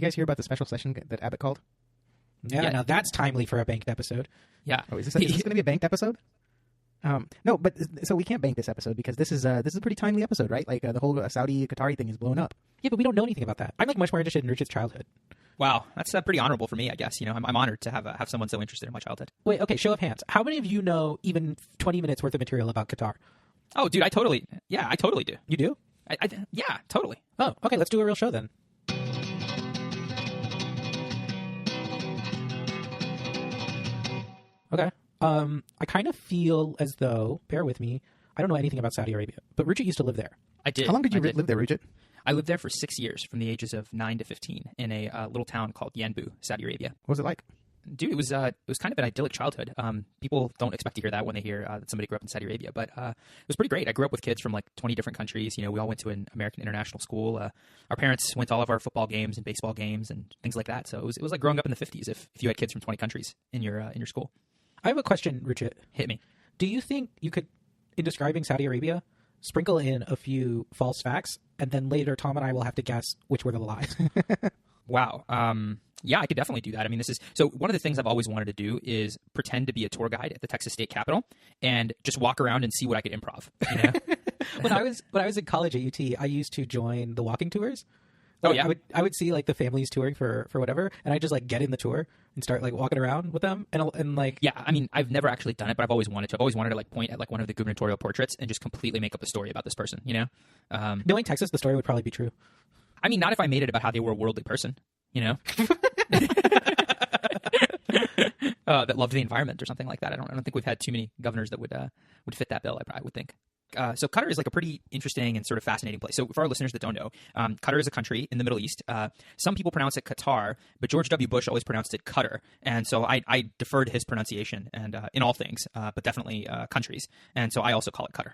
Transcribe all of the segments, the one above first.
you guys hear about the special session that Abbott called? Yeah, now that's timely for a banked episode. Yeah. Oh, is this going to be a banked episode? No, but so we can't bank this episode because this is a pretty timely episode, right? Like the whole Saudi Qatari thing is blowing up. Yeah, but we don't know anything about that. I'm like much more interested in Ruchit's childhood. Wow, that's pretty honorable for me, I guess. You know, I'm honored to have someone so interested in my childhood. Wait, okay, show of hands. How many of you know even 20 minutes worth of material about Qatar? Oh, dude, I totally do. You do? Yeah, totally. Oh, okay, let's do a real show then. Okay. I kind of feel as though, bear with me, I don't know anything about Saudi Arabia, but Ruchit used to live there. I did. How long did you live there, Ruchit? I lived there for 6 years, from the ages of 9 to 15, in a little town called Yanbu, Saudi Arabia. What was it like? Dude, it was kind of an idyllic childhood. People don't expect to hear that when they hear that somebody grew up in Saudi Arabia, but it was pretty great. I grew up with kids from like 20 different countries. You know, we all went to an American international school. Our parents went to all of our football games and baseball games and things like that. So it was like growing up in the 50s if you had kids from 20 countries in your school. I have a question, Ruchit. Hit me. Do you think you could, in describing Saudi Arabia, sprinkle in a few false facts, and then later Tom and I will have to guess which were the lies? Wow. Yeah, I could definitely do that. I mean, one of the things I've always wanted to do is pretend to be a tour guide at the Texas State Capitol and just walk around and see what I could improv. You know? When I was in college at UT, I used to join the walking tours. Oh yeah, I would see like the families touring for whatever, and I just like get in the tour and start like walking around with them and like. Yeah, I mean, I've never actually done it, but I've always wanted to. I've always wanted to like point at like one of the gubernatorial portraits and just completely make up a story about this person. You know, knowing Texas, the story would probably be true. I mean, not if I made it about how they were a worldly person. You know, that loved the environment or something like that. I don't think we've had too many governors that would fit that bill. I would think. So Qatar is like a pretty interesting and sort of fascinating place. So for our listeners that don't know, Qatar is a country in the Middle East. Some people pronounce it Qatar, but George W. Bush always pronounced it Qatar. And so I defer to his pronunciation and in all things, but definitely countries. And so I also call it Qatar.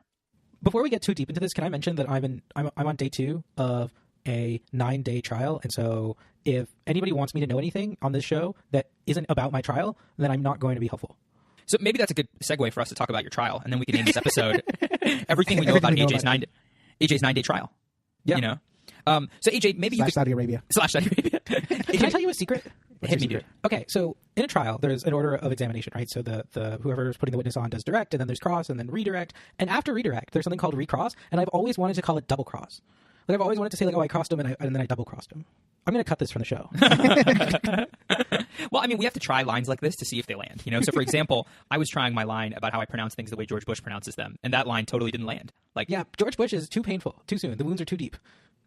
Before we get too deep into this, can I mention that I'm on day 2 of a 9-day trial. And so if anybody wants me to know anything on this show that isn't about my trial, then I'm not going to be helpful. So maybe that's a good segue for us to talk about your trial, and then we can name this episode "Everything We Know About AJ's 9-day trial." Yeah, you know. So AJ, maybe you could... Saudi Arabia. Saudi Arabia. Can I tell you a secret? Hit me, dude. Okay, so in a trial, there's an order of examination, right? So the whoever's putting the witness on does direct, and then there's cross, and then redirect, and after redirect, there's something called recross, and I've always wanted to call it double cross. Like I've always wanted to say like, oh, I crossed him and then I double crossed him. I'm going to cut this from the show. Well, I mean, we have to try lines like this to see if they land. You know, so for example, I was trying my line about how I pronounce things the way George Bush pronounces them, and that line totally didn't land. Like, yeah, George Bush is too painful, too soon. The wounds are too deep.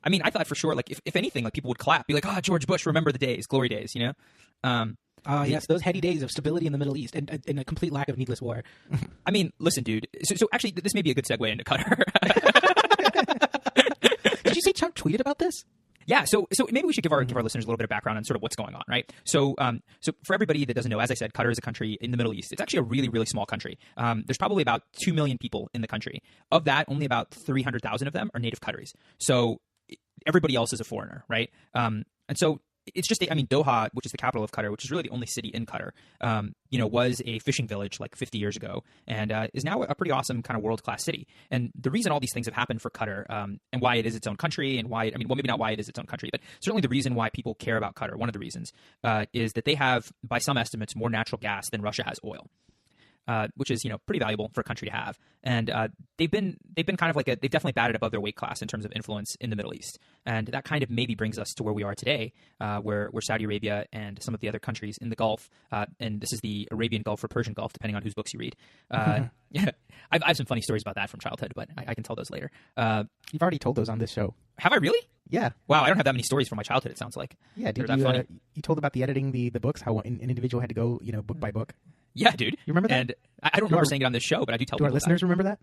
I mean, I thought for sure, like, if anything, like people would clap, be like, "Oh, George Bush, remember the days, glory days," you know? Yes, those heady days of stability in the Middle East and a complete lack of needless war. I mean, listen, dude. So actually, this may be a good segue into Qatar. Did you see Trump tweeted about this? Yeah, so maybe we should give our listeners a little bit of background on sort of what's going on, right? So for everybody that doesn't know, as I said, Qatar is a country in the Middle East. It's actually a really, really small country. There's probably about 2 million people in the country. Of that, only about 300,000 of them are native Qataris. So everybody else is a foreigner, right? And so it's just, Doha, which is the capital of Qatar, which is really the only city in Qatar, was a fishing village like 50 years ago and is now a pretty awesome kind of world-class city. And the reason all these things have happened for Qatar and why it is its own country and why, maybe not why it is its own country, but certainly the reason why people care about Qatar, one of the reasons, is that they have, by some estimates, more natural gas than Russia has oil. Which is, pretty valuable for a country to have. And they've been kind of like they've definitely batted above their weight class in terms of influence in the Middle East. And that kind of maybe brings us to where we are today, where Saudi Arabia and some of the other countries in the Gulf, and this is the Arabian Gulf or Persian Gulf, depending on whose books you read. Yeah, I have some funny stories about that from childhood, but I can tell those later. You've already told those on this show. Have I really? Yeah. Wow, I don't have that many stories from my childhood, it sounds like. Yeah, did you, you told about the editing the books, how an individual had to go, book by book. Yeah, dude. You remember that? And I don't remember saying it on this show, but I do tell people. Do our listeners remember that?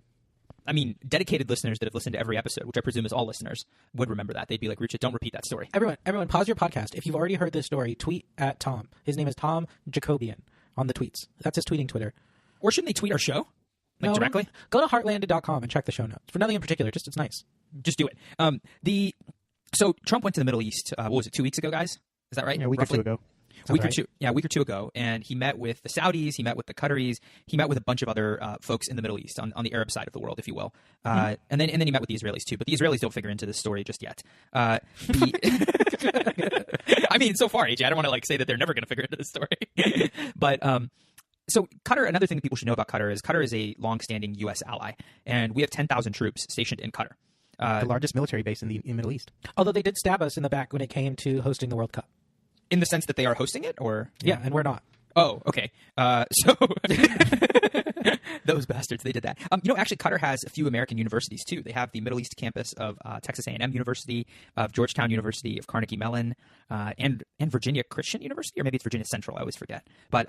I mean, dedicated listeners that have listened to every episode, which I presume is all listeners, would remember that. They'd be like, Ruchit, don't repeat that story. Everyone, pause your podcast. If you've already heard this story, tweet at Tom. His name is Tom Jacobian on the tweets. That's his tweeting Twitter. Or shouldn't they tweet our show? Directly? Go to heartland.com and check the show notes. For nothing in particular, just it's nice. Just do it. So Trump went to the Middle East, what was it, 2 weeks ago, guys? Is that right? Yeah, a week or two ago. A week or two ago, and he met with the Saudis, he met with the Qataris, he met with a bunch of other folks in the Middle East on the Arab side of the world, if you will, and then he met with the Israelis too. But the Israelis don't figure into this story just yet. I I mean, so far, AJ, I don't want to say that they're never going to figure into this story. But so Qatar, another thing that people should know about Qatar is a longstanding U.S. ally, and we have 10,000 troops stationed in Qatar. The largest military base in the Middle East. Although they did stab us in the back when it came to hosting the World Cup. In the sense that they are hosting it, or yeah, and we're not. Oh, okay. So those bastards, they did that. Actually, Qatar has a few American universities too. They have the Middle East campus of Texas A&M University, of Georgetown University, of Carnegie Mellon, and Virginia Christian University, or maybe it's Virginia Central. I always forget. But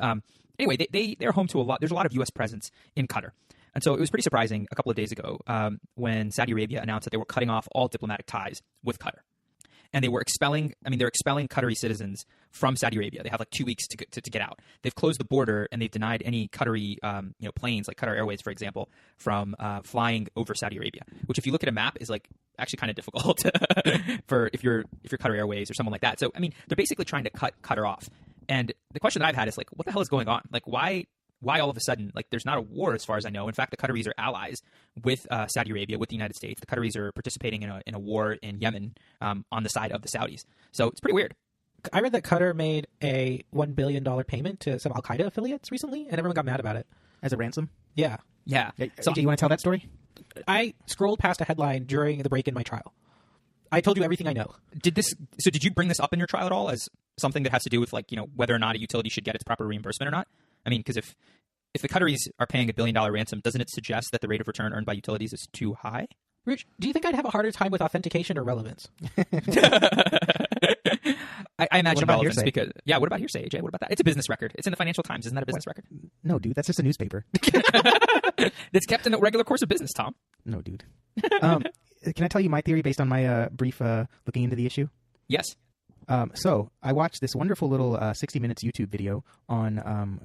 anyway, they're home to a lot. There's a lot of U.S. presence in Qatar. And so it was pretty surprising a couple of days ago when Saudi Arabia announced that they were cutting off all diplomatic ties with Qatar. And they were expelling Qatari citizens from Saudi Arabia. They have 2 weeks to get out. They've closed the border, and they've denied any Qatari planes, like Qatar Airways, for example, from flying over Saudi Arabia, which if you look at a map is actually kind of difficult for if you're Qatar Airways or someone like that. So, I mean, they're basically trying to cut Qatar off. And the question that I've had is what the hell is going on? Why all of a sudden, there's not a war as far as I know. In fact, the Qataris are allies with Saudi Arabia, with the United States. The Qataris are participating in a war in Yemen on the side of the Saudis. So it's pretty weird. I read that Qatar made a $1 billion payment to some Al-Qaeda affiliates recently, and everyone got mad about it. As a ransom? Yeah. Yeah. So, do you want to tell that story? I scrolled past a headline during the break in my trial. I told you everything I know. Did you bring this up in your trial at all as something that has to do with whether or not a utility should get its proper reimbursement or not? I mean, because if the Qataris are paying $1 billion ransom, doesn't it suggest that the rate of return earned by utilities is too high? Rich, do you think I'd have a harder time with authentication or relevance? I imagine relevance hearsay? Because what about hearsay, AJ? What about that? It's a business record. It's in the Financial Times. Isn't that a business record? No, dude, that's just a newspaper. That's kept in the regular course of business, Tom. No, dude. Can I tell you my theory based on my brief looking into the issue? Yes. So I watched this wonderful little 60 Minutes YouTube video on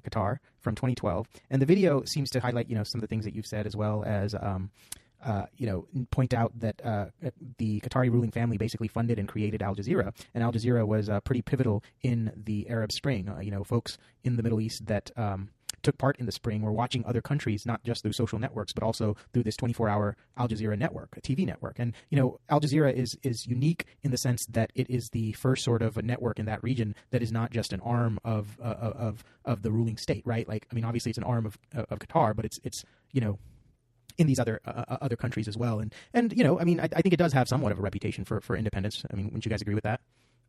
Qatar from 2012, and the video seems to highlight some of the things that you've said, as well as point out that the Qatari ruling family basically funded and created Al Jazeera, and Al Jazeera was pretty pivotal in the Arab Spring. Folks in the Middle East that took part in the spring were watching other countries, not just through social networks, but also through this 24-hour Al Jazeera network, a TV network. And, Al Jazeera is unique in the sense that it is the first sort of a network in that region that is not just an arm of the ruling state, right? Obviously it's an arm of Qatar, but it's in these other countries as well. And I think it does have somewhat of a reputation for independence. Wouldn't you guys agree with that?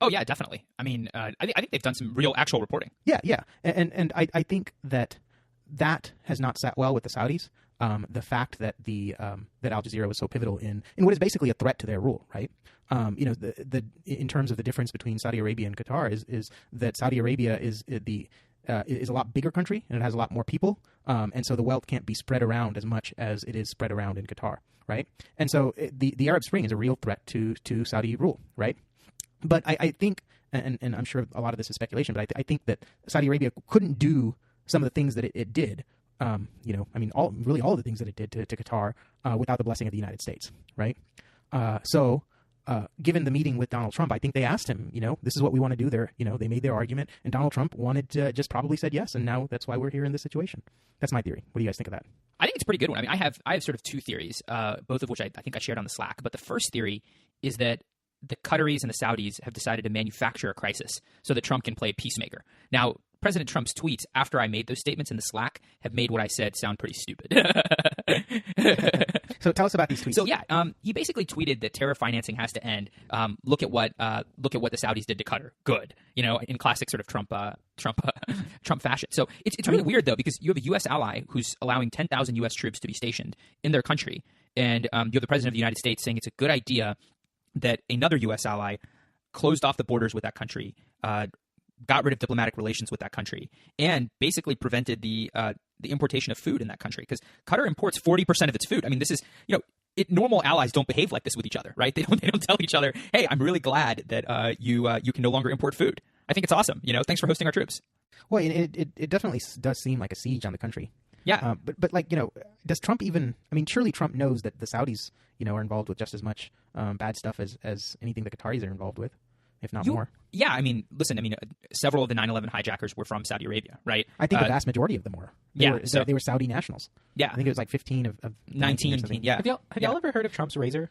Oh yeah, definitely. I think they've done some real actual reporting. Yeah. And I think that has not sat well with the Saudis. The fact that that Al Jazeera was so pivotal in what is basically a threat to their rule, right? In terms of the difference between Saudi Arabia and Qatar is that Saudi Arabia is a lot bigger country, and it has a lot more people, and so the wealth can't be spread around as much as it is spread around in Qatar, right? And so the Arab Spring is a real threat to Saudi rule, right? But I think, and I'm sure a lot of this is speculation, but I think that Saudi Arabia couldn't do some of the things that it did, all of the things that it did to Qatar without the blessing of the United States, right? Given the meeting with Donald Trump, I think they asked him, this is what we want to do there. They made their argument, and Donald Trump just probably said yes, and now that's why we're here in this situation. That's my theory. What do you guys think of that? I think it's a pretty good one. I have sort of two theories, both of which I think I shared on the Slack. But the first theory is that the Qataris and the Saudis have decided to manufacture a crisis so that Trump can play peacemaker. Now, President Trump's tweets after I made those statements in the Slack have made what I said sound pretty stupid. So tell us about these tweets. So he basically tweeted that terror financing has to end. Look at what the Saudis did to Qatar. Good, in classic sort of Trump fashion. So it's really weird though, because you have a U.S. ally who's allowing 10,000 U.S. troops to be stationed in their country, and you have the President of the United States saying it's a good idea that another U.S. ally closed off the borders with that country, got rid of diplomatic relations with that country, and basically prevented the importation of food in that country, because Qatar imports 40% of its food. This is, normal allies don't behave like this with each other, right? They don't tell each other, hey, I'm really glad that you can no longer import food. I think it's awesome. Thanks for hosting our troops. Well, it definitely does seem like a siege on the country. Yeah. But does Trump even? Surely Trump knows that the Saudis, are involved with just as much bad stuff as anything the Qataris are involved with, if not more. Yeah, listen, several of the 9/11 hijackers were from Saudi Arabia, right? I think the vast majority of them were. They were Saudi nationals. Yeah. I think it was like 15 of 19. Yeah. Have y'all ever heard of Trump's razor?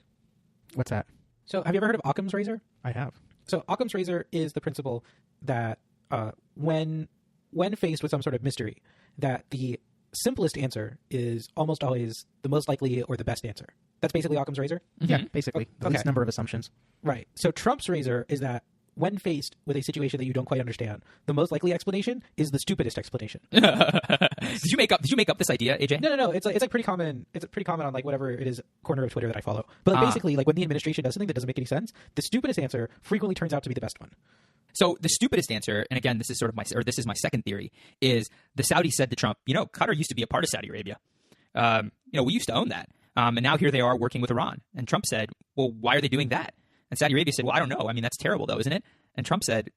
What's that? So have you ever heard of Occam's razor? I have. So Occam's razor is the principle that when faced with some sort of mystery, that the simplest answer is almost always the most likely or the best answer. That's basically Occam's razor? Yeah, basically. The Okay. least number of assumptions. Right. So Trump's razor is that when faced with a situation that you don't quite understand, the most likely explanation is the stupidest explanation. Did you make up this idea, AJ? No. It's like pretty common. It's pretty common on like whatever it is corner of Twitter that I follow. But like, basically, like when the administration does something that doesn't make any sense, the stupidest answer frequently turns out to be the best one. So the stupidest answer, and again, this is my second theory, is the Saudis said to Trump, Qatar used to be a part of Saudi Arabia. We used to own that. And now here they are working with Iran. And Trump said, well, why are they doing that? And Saudi Arabia said, well, I don't know. I mean, that's terrible though, isn't it? And Trump said,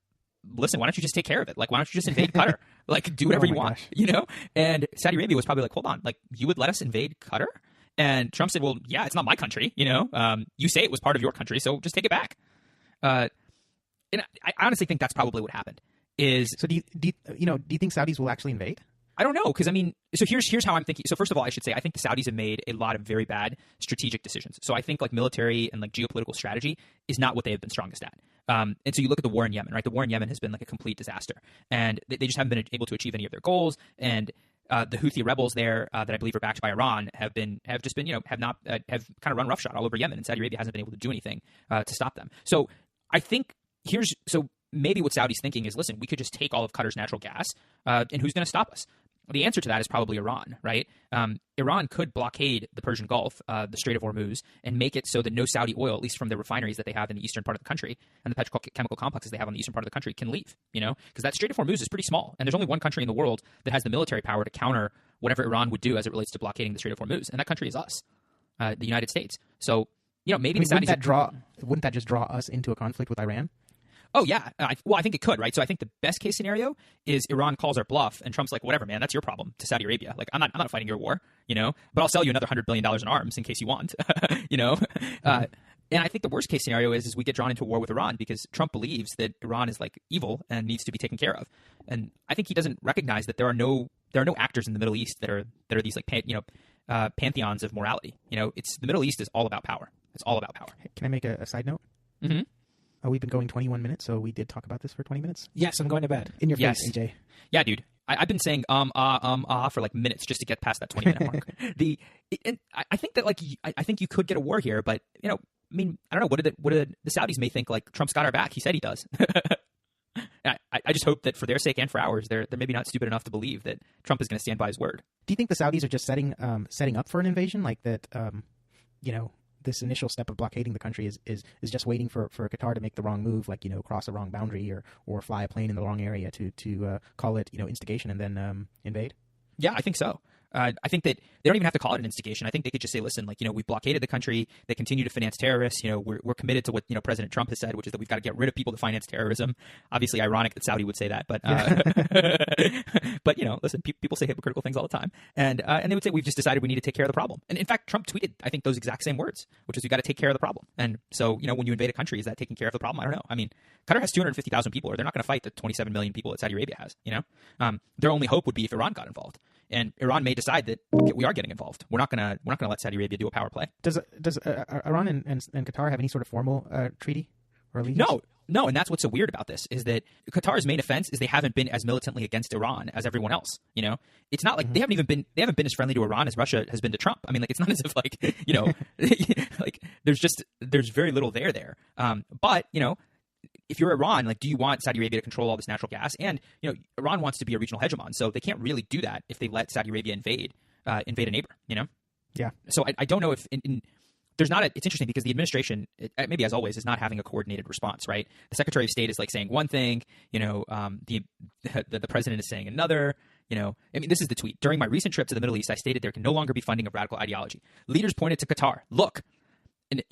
listen, why don't you just take care of it? Like, why don't you just invade Qatar? Like, do whatever you want, And Saudi Arabia was probably like, hold on, like, you would let us invade Qatar? And Trump said, well, yeah, it's not my country, you say it was part of your country, so just take it back. And I honestly think that's probably what happened. So do you think Saudis will actually invade? I don't know, because I mean, so here's how I'm thinking. So first of all, I should say I think the Saudis have made a lot of very bad strategic decisions. So I think like military and like geopolitical strategy is not what they have been strongest at. And so you look at the war in Yemen, right? The war in Yemen has been like a complete disaster, and they just haven't been able to achieve any of their goals. And the Houthi rebels there that I believe are backed by Iran have kind of run roughshod all over Yemen, and Saudi Arabia hasn't been able to do anything to stop them. So I think maybe what Saudi's thinking is, listen, we could just take all of Qatar's natural gas, and who's going to stop us? The answer to that is probably Iran, right? Iran could blockade the Persian Gulf, the Strait of Hormuz, and make it so that no Saudi oil, at least from the refineries that they have in the eastern part of the country and the petrochemical complexes they have on the eastern part of the country, can leave, because that Strait of Hormuz is pretty small. And there's only one country in the world that has the military power to counter whatever Iran would do as it relates to blockading the Strait of Hormuz. And that country is us, the United States. So, maybe the Saudis... Wouldn't that just draw us into a conflict with Iran? Oh, yeah. I think it could, right? So I think the best case scenario is Iran calls our bluff and Trump's like, whatever, man, that's your problem to Saudi Arabia. Like, I'm not fighting your war, but I'll sell you another $100 billion in arms in case you want, And I think the worst case scenario is we get drawn into a war with Iran because Trump believes that Iran is like evil and needs to be taken care of. And I think he doesn't recognize that there are no actors in the Middle East that are these like, pantheons of morality. It's the Middle East is all about power. It's all about power. Can I make a side note? Mm-hmm. We've been going 21 minutes, so we did talk about this for 20 minutes. Yes, I'm going to bed. In your face, AJ. Yeah, dude. I've been saying for like minutes just to get past that 20-minute mark. I think that I think you could get a war here, but I mean, I don't know. What did the Saudis may think like Trump's got our back? He said he does. I just hope that for their sake and for ours, they're maybe not stupid enough to believe that Trump is going to stand by his word. Do you think the Saudis are just setting up for an invasion, like that? This initial step of blockading the country is just waiting for Qatar to make the wrong move, like cross a wrong boundary or fly a plane in the wrong area to call it instigation and then invade. Yeah, I think so. I think that they don't even have to call it an instigation. I think they could just say, listen, like, we've blockaded the country. They continue to finance terrorists. We're committed to what, President Trump has said, which is that we've got to get rid of people to finance terrorism. Obviously ironic that Saudi would say that, but, but, listen, people say hypocritical things all the time. And they would say, we've just decided we need to take care of the problem. And in fact, Trump tweeted, I think, those exact same words, which is we've got to take care of the problem. And so, when you invade a country, is that taking care of the problem? I don't know. I mean, Qatar has 250,000 people, or they're not going to fight the 27 million people that Saudi Arabia has, their only hope would be if Iran got involved. And Iran may decide that we are getting involved. We're not gonna let Saudi Arabia do a power play. Does Iran and Qatar have any sort of formal treaty or allegiance? No, and that's what's so weird about this is that Qatar's main offense is they haven't been as militantly against Iran as everyone else. It's not like they haven't been as friendly to Iran as Russia has been to Trump. I mean, like, it's not as if like like there's very little there. But if you're Iran, like, do you want Saudi Arabia to control all this natural gas? And, Iran wants to be a regional hegemon, so they can't really do that if they let Saudi Arabia invade a neighbor, Yeah. So I don't know if there's not it's interesting because the administration, maybe as always, is not having a coordinated response, right? The Secretary of State is like saying one thing, the president is saying another. I mean, this is the tweet. During my recent trip to the Middle East, I stated there can no longer be funding of radical ideology. Leaders pointed to Qatar. Look, and,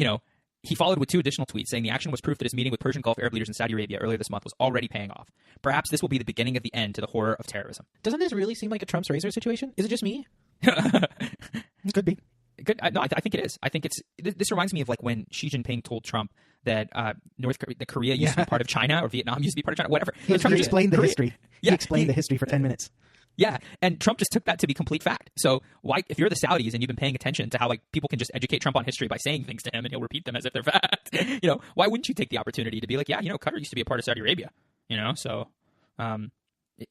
he followed with 2 additional tweets saying the action was proof that his meeting with Persian Gulf Arab leaders in Saudi Arabia earlier this month was already paying off. Perhaps this will be the beginning of the end to the horror of terrorism. Doesn't this really seem like a Trump's razor situation? Is it just me? Could be. Good. No, I think it is. I think this reminds me of like when Xi Jinping told Trump that Korea used to be part of China or Vietnam used to be part of China, whatever. He explained the history. Yeah, he explained the history for 10 minutes. Yeah, and Trump just took that to be complete fact. So why, if you're the Saudis and you've been paying attention to how like people can just educate Trump on history by saying things to him and he'll repeat them as if they're fact, why wouldn't you take the opportunity to be like, yeah, Qatar used to be a part of Saudi Arabia, so, I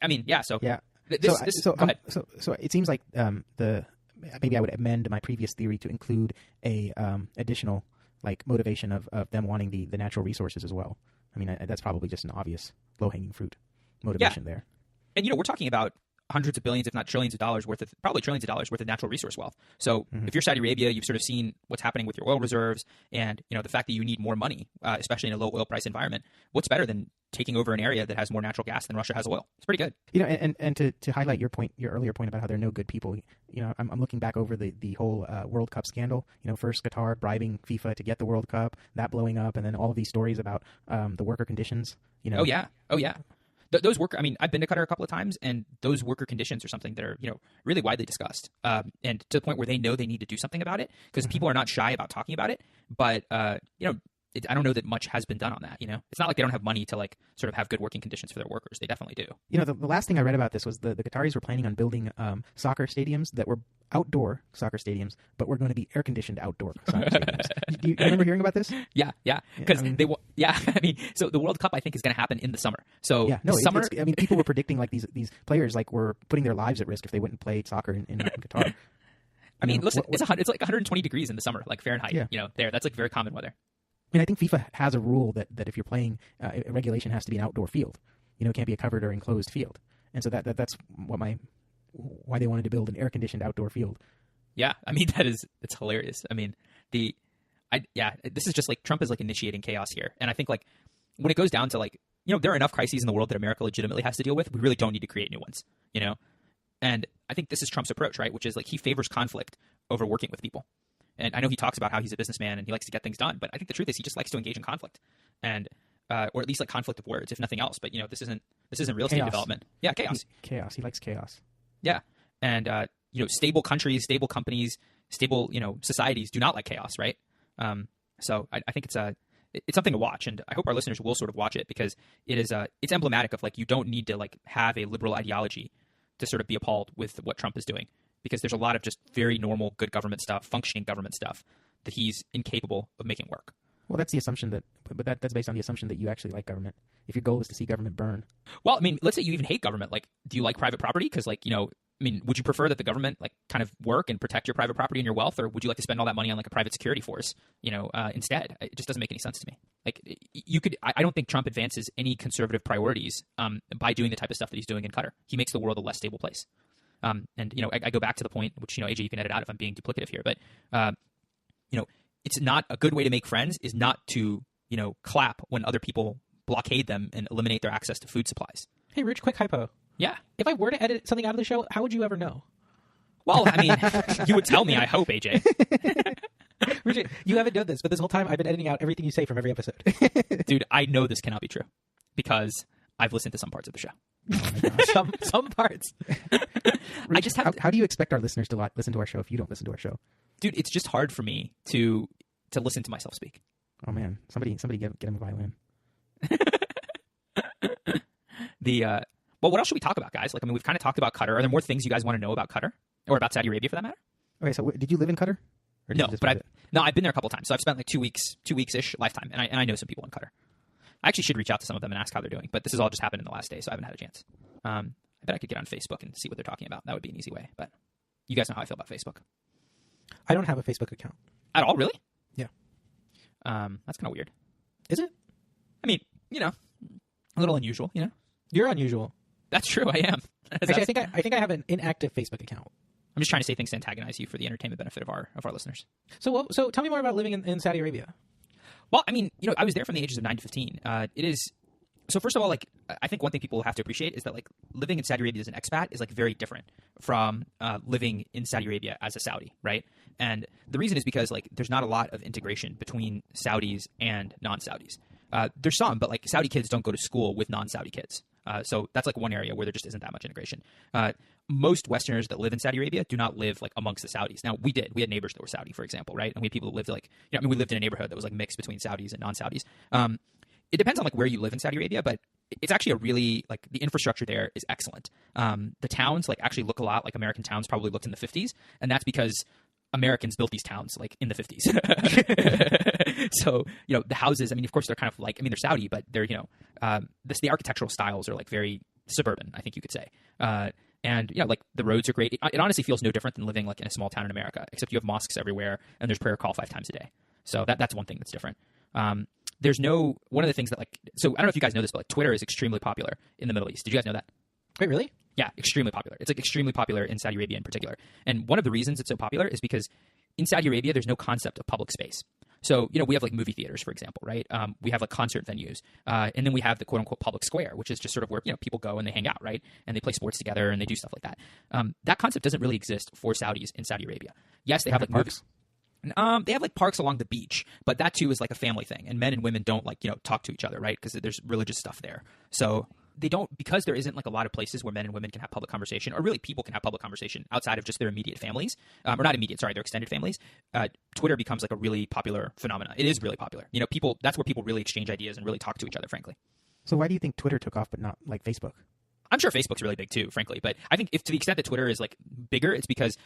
mean, yeah, so Yeah. Go ahead. So it seems like maybe I would amend my previous theory to include a additional like motivation of them wanting the natural resources as well. I mean, that's probably just an obvious low-hanging fruit motivation there. And we're talking about hundreds of billions, if not trillions of dollars worth of, probably trillions of dollars worth of natural resource wealth. So if you're Saudi Arabia, you've sort of seen what's happening with your oil reserves and, the fact that you need more money, especially in a low oil price environment. What's better than taking over an area that has more natural gas than Russia has oil? It's pretty good. And to highlight your earlier point about how there are no good people, I'm looking back over the whole World Cup scandal. First Qatar bribing FIFA to get the World Cup, that blowing up, and then all of these stories about the worker conditions. Oh yeah. Those worker, I mean, I've been to Qatar a couple of times, and those worker conditions are something that are, really widely discussed, and to the point where they know they need to do something about it because people are not shy about talking about it. But I don't know that much has been done on that. It's not like they don't have money to like sort of have good working conditions for their workers. They definitely do. The last thing I read about this was the Qataris were planning on building soccer stadiums that were outdoor soccer stadiums, but were going to be air conditioned outdoor soccer stadiums. Do you remember hearing about this? Yeah. Because so the World Cup I think is going to happen in the summer. So summer. People were predicting like these players like were putting their lives at risk if they went and played soccer in Qatar. I mean, listen, it's like 120 degrees in the summer, like Fahrenheit. Yeah. That's like very common weather. I think FIFA has a rule that if you're playing, a regulation has to be an outdoor field. It can't be a covered or enclosed field. And so that's why they wanted to build an air-conditioned outdoor field. Yeah, I mean, it's hilarious. I mean, this is just like Trump is like initiating chaos here. And I think like when it goes down to like, there are enough crises in the world that America legitimately has to deal with. We really don't need to create new ones, And I think this is Trump's approach, right? Which is like he favors conflict over working with people. And I know he talks about how he's a businessman and he likes to get things done, but I think the truth is he just likes to engage in conflict, and or at least like conflict of words, if nothing else. But this isn't real estate development. Yeah, chaos. Chaos. He likes chaos. Yeah, and stable countries, stable companies, stable societies do not like chaos, right? So I think it's something to watch, and I hope our listeners will sort of watch it because it's emblematic of like you don't need to like have a liberal ideology to sort of be appalled with what Trump is doing. Because there's a lot of just very normal, good government stuff, functioning government stuff that he's incapable of making work. Well, that's the assumption that's based on the assumption that you actually like government. If your goal is to see government burn. Well, I mean, let's say you even hate government. Like, do you like private property? Because, like, would you prefer that the government like kind of work and protect your private property and your wealth, or would you like to spend all that money on like a private security force? Instead, it just doesn't make any sense to me. Like, you could. I don't think Trump advances any conservative priorities by doing the type of stuff that he's doing in Qatar. He makes the world a less stable place. I go back to the point, which, AJ, you can edit out if I'm being duplicative here, but, it's not a good way to make friends is not to, clap when other people blockade them and eliminate their access to food supplies. Hey, Rich, quick hypo. Yeah. If I were to edit something out of the show, how would you ever know? Well, I mean, you would tell me, I hope, AJ. Richard, you haven't done this, but this whole time I've been editing out everything you say from every episode. Dude, I know this cannot be true because I've listened to some parts of the show. Oh my gosh. some parts. Rich, I just have. How do you expect our listeners to listen to our show if you don't listen to our show? Dude, it's just hard for me to listen to myself speak. Oh man, somebody get him a violin. Well, what else should we talk about, guys? Like, I mean, we've kind of talked about Qatar. Are there more things you guys want to know about Qatar or about Saudi Arabia for that matter? Okay, so did you live in Qatar? No, but I've been there a couple of times. So I've spent like 2 weeks-ish lifetime, and I know some people in Qatar. I actually should reach out to some of them and ask how they're doing, but this has all just happened in the last day, so I haven't had a chance. I bet I could get on Facebook and see what they're talking about. That would be an easy way, but you guys know how I feel about Facebook. I don't have a Facebook account. At all, really? Yeah. That's kind of weird. Is it? I mean, a little unusual, You're unusual. That's true, I am. Actually, I think I have an inactive Facebook account. I'm just trying to say things to antagonize you for the entertainment benefit of our listeners. So tell me more about living in Saudi Arabia. Well, I mean, I was there from the ages of 9 to 15. It is so. First of all, like I think one thing people have to appreciate is that like living in Saudi Arabia as an expat is like very different from living in Saudi Arabia as a Saudi, right? And the reason is because like there's not a lot of integration between Saudis and non-Saudis. There's some, but like Saudi kids don't go to school with non-Saudi kids. So that's like one area where there just isn't that much integration. Most Westerners that live in Saudi Arabia do not live like amongst the Saudis. Now we had neighbors that were Saudi, for example, right? And we had people that lived like, we lived in a neighborhood that was like mixed between Saudis and non-Saudis. It depends on like where you live in Saudi Arabia, but it's actually a really like the infrastructure there is excellent. The towns like actually look a lot like American towns probably looked in the 50s, and that's because Americans built these towns like in the 50s. So, the houses, I mean, of course they're kind of like, I mean, they're Saudi, but they're, the architectural styles are like very suburban, I think you could say. And like the roads are great. It honestly feels no different than living like in a small town in America, except you have mosques everywhere and there's prayer call 5 times a day. So that's one thing that's different. There's one of the things that like, so I don't know if you guys know this, but like Twitter is extremely popular in the Middle East. Did you guys know that? Wait, really? Yeah, extremely popular. It's like extremely popular in Saudi Arabia in particular. And one of the reasons it's so popular is because in Saudi Arabia, there's no concept of public space. So, we have like movie theaters, for example, right? We have like concert venues. And then we have the quote unquote public square, which is just sort of where, people go and they hang out, right? And they play sports together and they do stuff like that. That concept doesn't really exist for Saudis in Saudi Arabia. Yes, they have like parks. They have like parks along the beach, but that too is like a family thing. And men and women don't like, talk to each other, right? Because there's religious stuff there. So they don't, because there isn't like a lot of places where men and women can have public conversation, or really people can have public conversation outside of just their immediate families, or not immediate, sorry, their extended families. Twitter becomes like a really popular phenomenon. It is really popular. That's where people really exchange ideas and really talk to each other, frankly. So why do you think Twitter took off, but not like Facebook? I'm sure Facebook's really big too, frankly. But I think if to the extent that Twitter is like bigger, it's because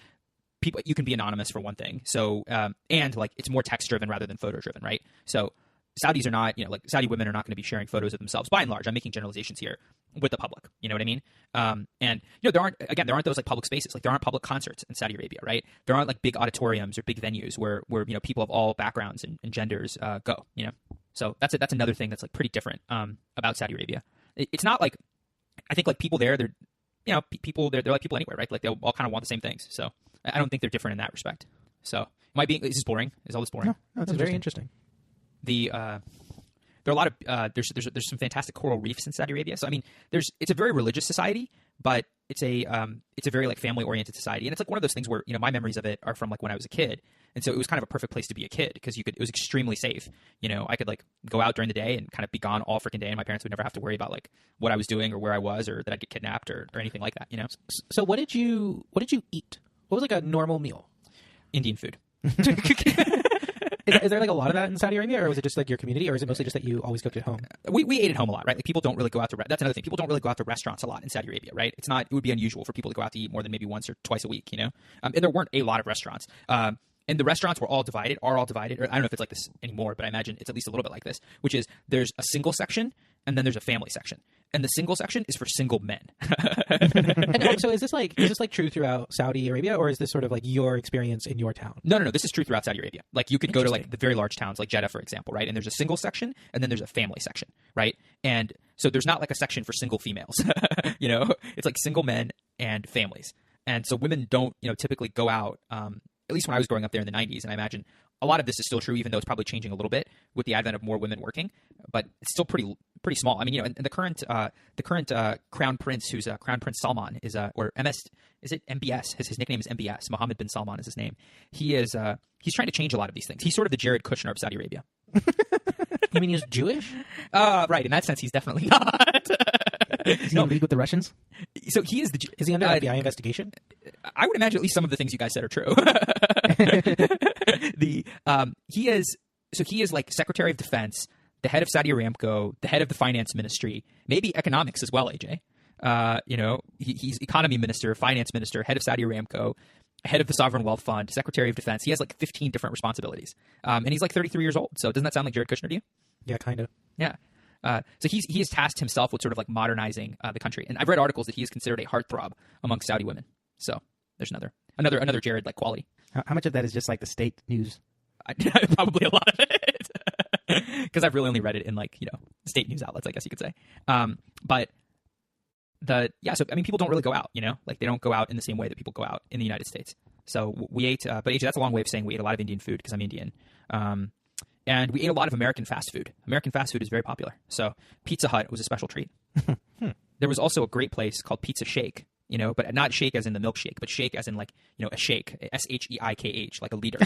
you can be anonymous for one thing. So, and like it's more text driven rather than photo driven, right? So Saudis are not, like Saudi women are not going to be sharing photos of themselves by and large. I'm making generalizations here with the public. You know what I mean? And there aren't those like public spaces. Like there aren't public concerts in Saudi Arabia, right? There aren't like big auditoriums or big venues where people of all backgrounds and genders go. So that's another thing that's like pretty different about Saudi Arabia. It's not like, I think like people there, they're people they're like people anywhere, right? Like they all kind of want the same things. So I don't think they're different in that respect. So is this boring? Is all this boring? No, it's very interesting. There are a lot of there's some fantastic coral reefs in Saudi Arabia. So I mean, it's a very religious society, but it's a very like family oriented society, and it's like one of those things where my memories of it are from like when I was a kid, and so it was kind of a perfect place to be a kid because it was extremely safe. I could like go out during the day and kind of be gone all freaking day, and my parents would never have to worry about like what I was doing or where I was or that I'd get kidnapped or anything like that. So what did you eat? What was like a normal meal? Indian food. Is there like a lot of that in Saudi Arabia, or was it just like your community, or is it mostly just that you always cooked at home? We ate at home a lot, right? Like people don't really go out to that's another thing. People don't really go out to restaurants a lot in Saudi Arabia, right? It would be unusual for people to go out to eat more than maybe once or twice a week, and there weren't a lot of restaurants. And the restaurants are all divided. Or I don't know if it's like this anymore, but I imagine it's at least a little bit like this, which is there's a single section and then there's a family section. And the single section is for single men. And so is this like true throughout Saudi Arabia, or is this sort of like your experience in your town? No. This is true throughout Saudi Arabia. Like you could go to like the very large towns like Jeddah, for example, right? And there's a single section and then there's a family section, right? And so there's not like a section for single females. It's like single men and families. And so women don't, typically go out, at least when I was growing up there in the 90s, and I imagine a lot of this is still true, even though it's probably changing a little bit with the advent of more women working, but it's still pretty small. I mean, and the current crown prince, who's Crown Prince Salman, is or MS, is it MBS? His nickname is MBS. Mohammed bin Salman is his name. He's trying to change a lot of these things. He's sort of the Jared Kushner of Saudi Arabia. You mean he's Jewish? Right. In that sense, he's definitely not. Is he in league with the Russians? So he is Is he under FBI investigation? I would imagine at least some of the things you guys said are true. He is like Secretary of Defense, the head of Saudi Aramco, the head of the finance ministry, maybe economics as well, AJ. He's economy minister, finance minister, head of Saudi Aramco, head of the Sovereign Wealth Fund, Secretary of Defense. He has like 15 different responsibilities. And he's like 33 years old. So doesn't that sound like Jared Kushner to you? Yeah, kind of. Yeah. So he has tasked himself with sort of like modernizing the country. And I've read articles that he is considered a heartthrob among Saudi women. So there's another Jared like quality. How much of that is just like the state news? Probably a lot of it, because I've really only read it in like state news outlets, I guess you could say. So I mean, people don't really go out, like they don't go out in the same way that people go out in the United States. So we ate, but AJ, that's a long way of saying we ate a lot of Indian food because I'm Indian. And we ate a lot of American fast food. American fast food is very popular. So Pizza Hut was a special treat. There was also a great place called Pizza Shake, but not shake as in the milkshake, but shake as in like, a shake, SHEIKH, like a liter,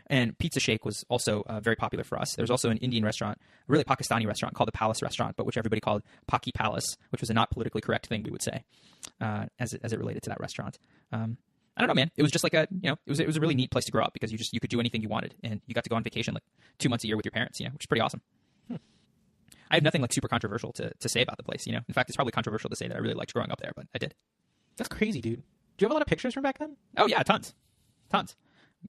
And Pizza Shake was also very popular for us. There was also an Indian restaurant, a really Pakistani restaurant called the Palace Restaurant, but which everybody called Paki Palace, which was a not politically correct thing, we would say, as it related to that restaurant. I don't know, man. It was just like it was a really neat place to grow up because you could do anything you wanted, and you got to go on vacation like 2 months a year with your parents, which is pretty awesome. I have nothing like super controversial to say about the place. In fact, it's probably controversial to say that I really liked growing up there, but I did. That's crazy, dude. Do you have a lot of pictures from back then? Oh yeah, tons.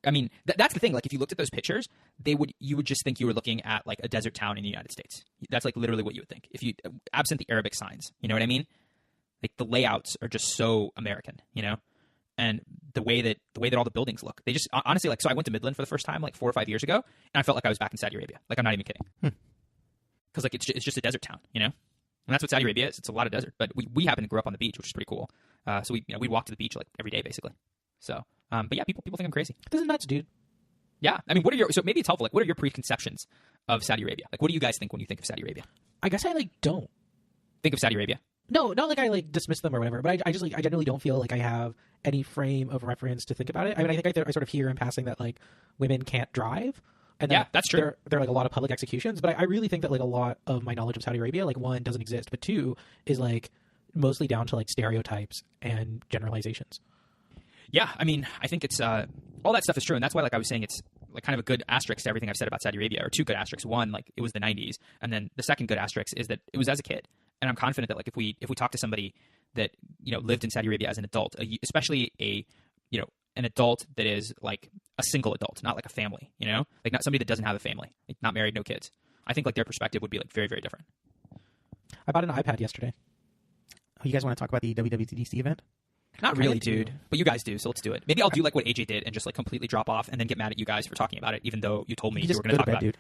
I mean, that's the thing. Like, if you looked at those pictures, you would just think you were looking at like a desert town in the United States. That's like literally what you would think if you absent the Arabic signs. You know what I mean? Like, the layouts are just so American, and the way that all the buildings look. They just honestly, like, so I went to Midland for the first time like 4 or 5 years ago, and I felt like I was back in Saudi Arabia. Like, I'm not even kidding. Because like it's just a desert town, and that's what Saudi Arabia is. It's a lot of desert. But we happen to grow up on the beach, which is pretty cool. So we walk to the beach like every day basically. So, but yeah, people think I'm crazy. This is nuts, dude. Yeah, I mean, so maybe it's helpful. Like, what are your preconceptions of Saudi Arabia? Like, what do you guys think when you think of Saudi Arabia? I guess I don't think of Saudi Arabia. No, not like I like dismiss them or whatever, but I just like I generally don't feel like I have any frame of reference to think about it. I mean, I think I sort of hear in passing that like women can't drive. And yeah, that's true. There are like a lot of public executions, but I really think that like a lot of my knowledge of Saudi Arabia, like, one, doesn't exist, but two, is like mostly down to like stereotypes and generalizations. Yeah, I mean, I think it's all that stuff is true, and that's why, like I was saying, it's like kind of a good asterisk to everything I've said about Saudi Arabia, or two good asterisks. One, like, it was the 90s, and then the second good asterisk is that it was as a kid. And I'm confident that like if we talk to somebody that lived in Saudi Arabia as an adult, especially an adult that is like a single adult, not like a family, like not somebody that doesn't have a family, like not married, no kids. I think like their perspective would be like very, very different. I bought an iPad yesterday. Oh, you guys want to talk about the WWDC event? Not really, dude. But you guys do, so let's do it. Maybe I'll do like what AJ did and just like completely drop off and then get mad at you guys for talking about it, even though you told me you were going to talk about it.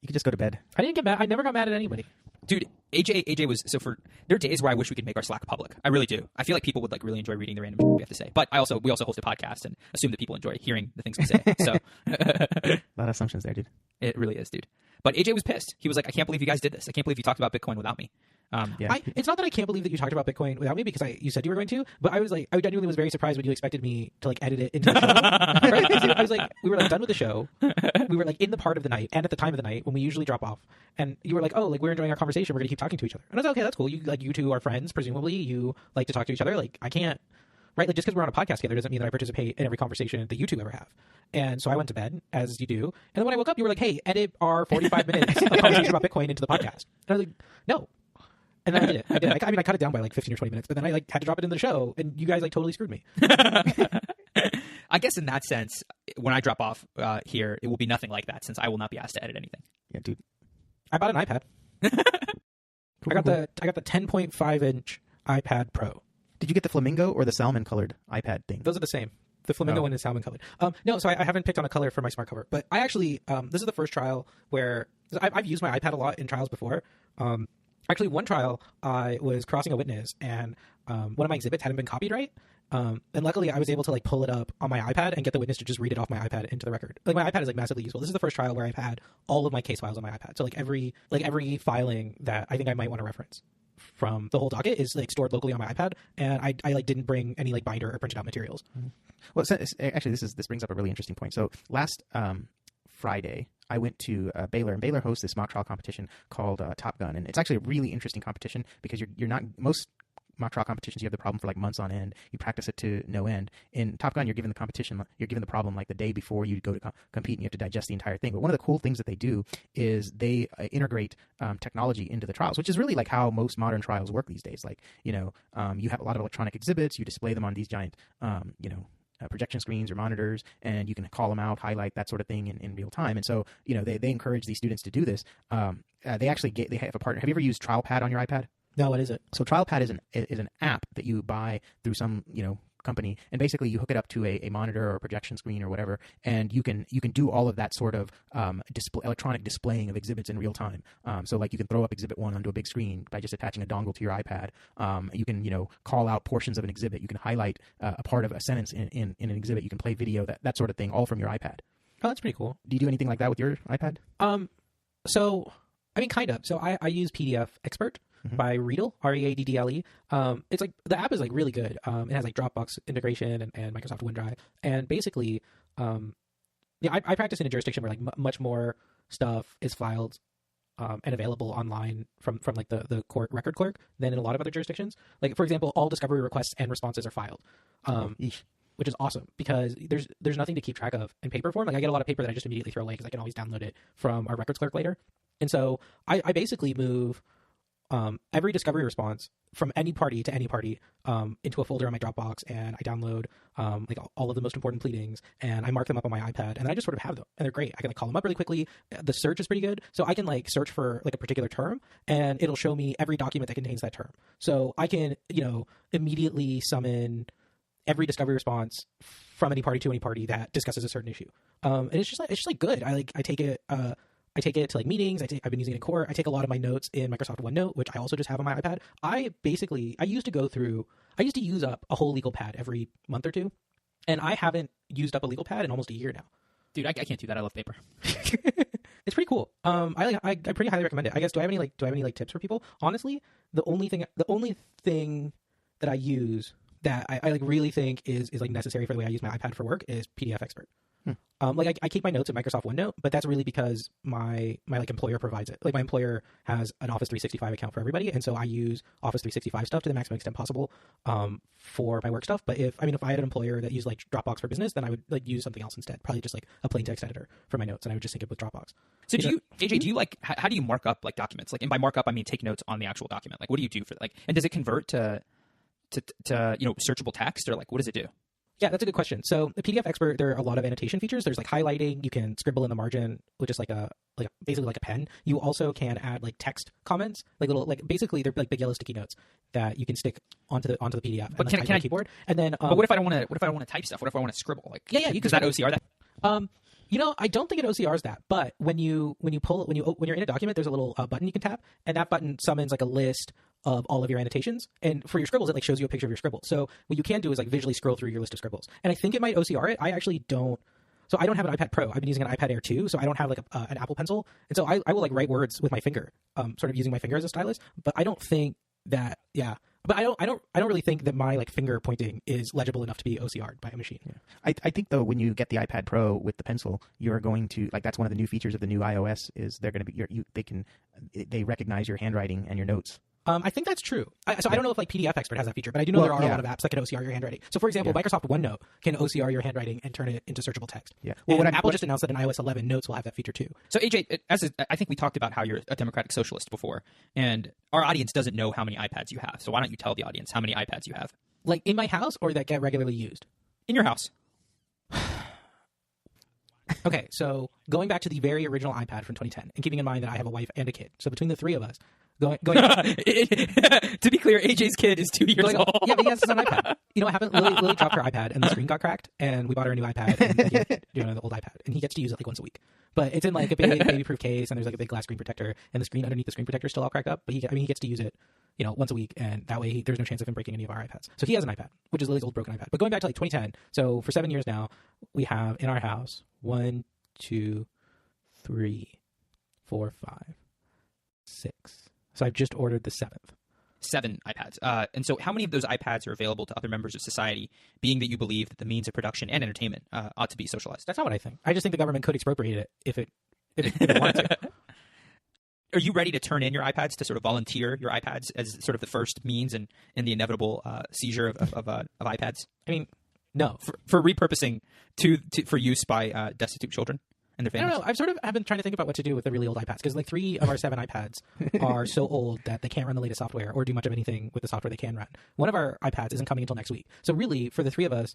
You could just go to bed. I didn't get mad. I never got mad at anybody. Dude, AJ was there are days where I wish we could make our Slack public. I really do. I feel like people would like really enjoy reading the random shit we have to say. But we also host a podcast and assume that people enjoy hearing the things we say. So a lot of assumptions there, dude. It really is, dude. But AJ was pissed. He was like, I can't believe you guys did this. I can't believe you talked about Bitcoin without me. Yeah. It's not that I can't believe that you talked about Bitcoin without me, because you said you were going to, but I genuinely was very surprised when you expected me to like edit it into the show. Right? I was like, we were like done with the show. We were like in the part of the night and at the time of the night when we usually drop off. And you were like, oh, like, we're enjoying our conversation. We're going to keep talking to each other. And I was like, okay, that's cool. You two are friends. Presumably you like to talk to each other. Like, I can't, right? Like, just because we're on a podcast together doesn't mean that I participate in every conversation that you two ever have. And so I went to bed, as you do. And then when I woke up, you were like, hey, edit our 45 minutes of conversation about Bitcoin into the podcast. And I was like, no. And then I did it. I mean, I cut it down by like 15 or 20 minutes, but then I like had to drop it in the show, and you guys like totally screwed me. I guess in that sense, when I drop off here, it will be nothing like that, since I will not be asked to edit anything. Yeah, dude. I bought an iPad. I got the 10.5 inch iPad Pro. Did you get the flamingo or the salmon colored iPad thing? Those are the same. The flamingo one is salmon colored. No, so I haven't picked on a color for my smart cover, but I actually this is the first trial where I've used my iPad a lot in trials before. Actually, one trial, I was crossing a witness, and one of my exhibits hadn't been copied right. And luckily, I was able to like pull it up on my iPad and get the witness to just read it off my iPad into the record. Like, my iPad is like massively useful. This is the first trial where I've had all of my case files on my iPad. So like every filing that I think I might want to reference from the whole docket is like stored locally on my iPad, and I like didn't bring any like binder or printed out materials. Well, actually, this brings up a really interesting point. So last Friday, I went to Baylor, and Baylor hosts this mock trial competition called Top Gun, and it's actually a really interesting competition because you're not most mock trial competitions you have the problem for like months on end. You practice it to no end. In Top Gun, you're given the problem like the day before you go to compete, and you have to digest the entire thing. But one of the cool things that they do is they integrate technology into the trials, which is really like how most modern trials work these days. Like, you have a lot of electronic exhibits, you display them on these giant projection screens or monitors, and you can call them out, highlight, that sort of thing in real time. And so, they encourage these students to do this. They have a partner. Have you ever used TrialPad on your iPad? No, what is it? So TrialPad is an app that you buy through some company, and basically you hook it up to a monitor or a projection screen or whatever, and you can do all of that sort of electronic displaying of exhibits in real time. So like you can throw up exhibit 1 onto a big screen by just attaching a dongle to your iPad. You can call out portions of an exhibit. You can highlight a part of a sentence in an exhibit. You can play video, that sort of thing, all from your iPad. Oh, that's pretty cool. Do you do anything like that with your iPad? So I mean, kind of. So I use PDF Expert by Readdle, Readdle. It's like, the app is like really good. It has like Dropbox integration and Microsoft OneDrive, and basically, I practice in a jurisdiction where like much more stuff is filed and available online from like the court record clerk than in a lot of other jurisdictions. Like, for example, all discovery requests and responses are filed. Which is awesome because there's nothing to keep track of in paper form. Like, I get a lot of paper that I just immediately throw away because I can always download it from our records clerk later. And so I basically move every discovery response from any party to any party into a folder on my Dropbox, and I download like all of the most important pleadings, and I mark them up on my iPad, and then I just sort of have them, and they're great. I can like call them up really quickly. The search is pretty good, so I can like search for like a particular term, and it'll show me every document that contains that term. So I can immediately summon every discovery response from any party to any party that discusses a certain issue. And it's just like good. I take it. I take it to like meetings. I've been using it in court. I take a lot of my notes in Microsoft OneNote, which I also just have on my iPad. I used to use up a whole legal pad every month or two, and I haven't used up a legal pad in almost a year now. Dude, I can't do that. I love paper. It's pretty cool. I pretty highly recommend it. I guess do I have any tips for people? Honestly, the only thing that I use that I like really think is like necessary for the way I use my iPad for work is PDF Expert. Like I keep my notes in Microsoft OneNote, but that's really because my like employer provides it. Like my employer has an Office 365 account for everybody, and so I use Office 365 stuff to the maximum extent possible for my work stuff. But if I had an employer that used like Dropbox for business, then I would like use something else instead. Probably just like a plain text editor for my notes, and I would just sync it with Dropbox. So AJ, do you like how do you mark up like documents? Like, and by mark up I mean take notes on the actual document. Like, what do you do for like? And does it convert to searchable text, or like what does it do? Yeah, that's a good question. So the PDF Expert, there are a lot of annotation features. There's like highlighting. You can scribble in the margin with just basically like a pen. You also can add like text comments, like little basically they're like big yellow sticky notes that you can stick onto the PDF. But can I keyboard? And then but what if I don't want to type stuff? What if I want to scribble? Like you does that OCR that? I don't think it OCRs that, but when you're in a document, there's a little button you can tap, and that button summons like a list of all of your annotations. And for your scribbles, it like shows you a picture of your scribble. So what you can do is like visually scroll through your list of scribbles. And I think it might OCR it. I actually don't. So I don't have an iPad Pro. I've been using an iPad Air 2, so I don't have like an Apple Pencil. And so I will like write words with my finger, sort of using my finger as a stylus. But I don't think that, yeah. But I don't really think that my like finger pointing is legible enough to be OCR'd by a machine. Yeah. I think though when you get the iPad Pro with the pencil, you're going to like that's one of the new features of the new iOS is they're going to be they recognize your handwriting and your notes. I think that's true. I don't know if like PDF Expert has that feature, but I do know there are a lot of apps that can OCR your handwriting. So for example, Microsoft OneNote can OCR your handwriting and turn it into searchable text. Yeah. Well, Apple just announced that in iOS 11, Notes will have that feature too. So AJ, I think we talked about how you're a democratic socialist before, and our audience doesn't know how many iPads you have. So why don't you tell the audience how many iPads you have? Like in my house or that get regularly used? In your house. Okay, so going back to the very original iPad from 2010, and keeping in mind that I have a wife and a kid, so between the three of us, going to be clear, AJ's kid is 2 years old. Yeah, but he has his own iPad. What happened? Lily dropped her iPad, and the screen got cracked, and we bought her a new iPad, and the old iPad, and he gets to use it like once a week. But it's in like a baby-proof case, and there's like a big glass screen protector, and the screen underneath the screen protector is still all cracked up. But he gets to use it, once a week, and that way there's no chance of him breaking any of our iPads. So he has an iPad, which is Lily's old broken iPad. But going back to like 2010, so for 7 years now, we have in our house 1, 2, 3, 4, 5, 6. So I've just ordered the 7th. 7 iPads. And so how many of those iPads are available to other members of society, being that you believe that the means of production and entertainment ought to be socialized? That's not what I think. I just think the government could expropriate it if it wanted to. Are you ready to turn in your iPads, to sort of volunteer your iPads as sort of the first means in the inevitable seizure of iPads? I mean, no. For repurposing for use by destitute children and their families? I don't know. I've been trying to think about what to do with the really old iPads, because like 3 of our 7 iPads are so old that they can't run the latest software or do much of anything with the software they can run. One of our iPads isn't coming until next week. So really, for the 3 of us,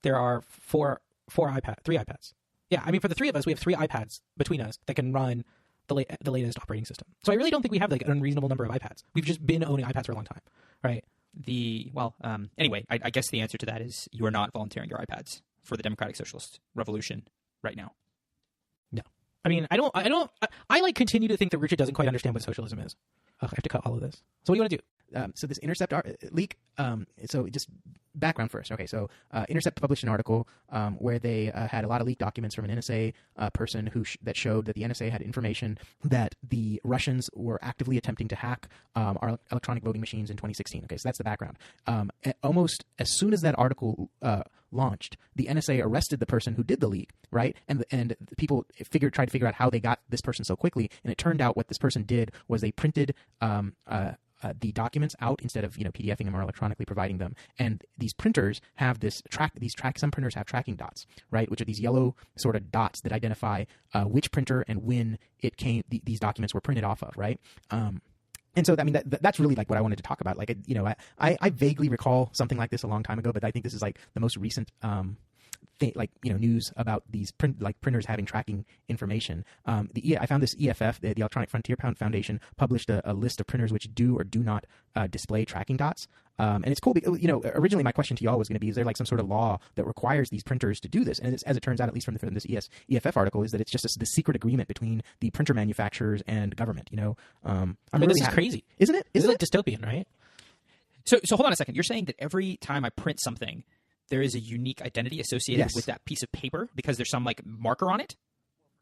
there are 3 iPads. Yeah, I mean, for the 3 of us, we have 3 iPads between us that can run the latest operating system. So I really don't think we have like an unreasonable number of iPads. We've just been owning iPads for a long time, right? Anyway, I guess the answer to that is you are not volunteering your iPads for the democratic socialist revolution right now. No. I mean, I continue to think that Ruchit doesn't quite understand what socialism is. I have to cut all of this. So what do you want to do? So this Intercept leak, so just background first. Okay, so Intercept published an article where they had a lot of leaked documents from an NSA person that showed that the NSA had information that the Russians were actively attempting to hack our electronic voting machines in 2016. Okay, so that's the background. Almost as soon as that article launched, the NSA arrested the person who did the leak, right? And people tried to figure out how they got this person so quickly, and it turned out what this person did was they printed the documents out instead of PDFing them or electronically providing them. And these printers have some printers have tracking dots, right, which are these yellow sort of dots that identify which printer and when it came these documents were printed off of, right. And so, I mean, that's really like what I wanted to talk about. Like, I vaguely recall something like this a long time ago, but I think this is like the most recent news about these printers having tracking information. I found this EFF, the Electronic Frontier Foundation, published a list of printers which do or do not display tracking dots. And it's cool because, originally my question to y'all was going to be, is there like some sort of law that requires these printers to do this? And as it turns out, at least from this EFF article, is that it's just the secret agreement between the printer manufacturers and government. This is crazy, isn't it? This is like dystopian, right? So hold on a second. You're saying that every time I print something, there is a unique identity associated with that piece of paper because there's some like marker on it?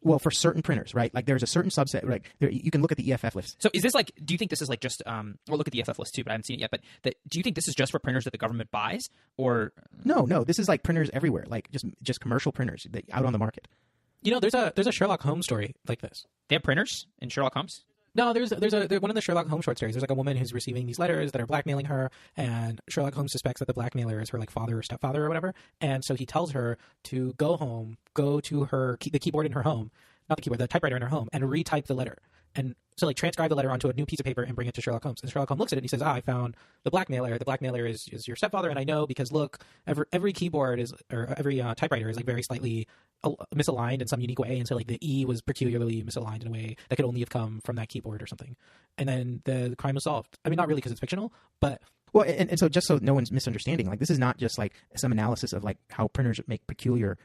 Well, for certain printers, right? Like there's a certain subset, right? You can look at the EFF list. So is this like, do you think this is like just, we'll look at the EFF list too, but I haven't seen it yet, but do you think this is just for printers that the government buys or? No, this is like printers everywhere, like just commercial printers out on the market. There's a Sherlock Holmes story like this. They have printers in Sherlock Holmes? No, there's one of the Sherlock Holmes short stories. There's like a woman who's receiving these letters that are blackmailing her, and Sherlock Holmes suspects that the blackmailer is her like father or stepfather or whatever. And so he tells her to go home, go to the keyboard in her home, not the keyboard, the typewriter in her home, and retype the letter. And so like transcribe the letter onto a new piece of paper and bring it to Sherlock Holmes. And Sherlock Holmes looks at it and he says, I found the blackmailer. The blackmailer is your stepfather, and I know because look, every keyboard every typewriter is like very slightly misaligned in some unique way, and so like the E was peculiarly misaligned in a way that could only have come from that keyboard or something. And then the crime was solved. I mean, not really because it's fictional, but well, and so just so no one's misunderstanding, like this is not just like some analysis of like how printers make peculiar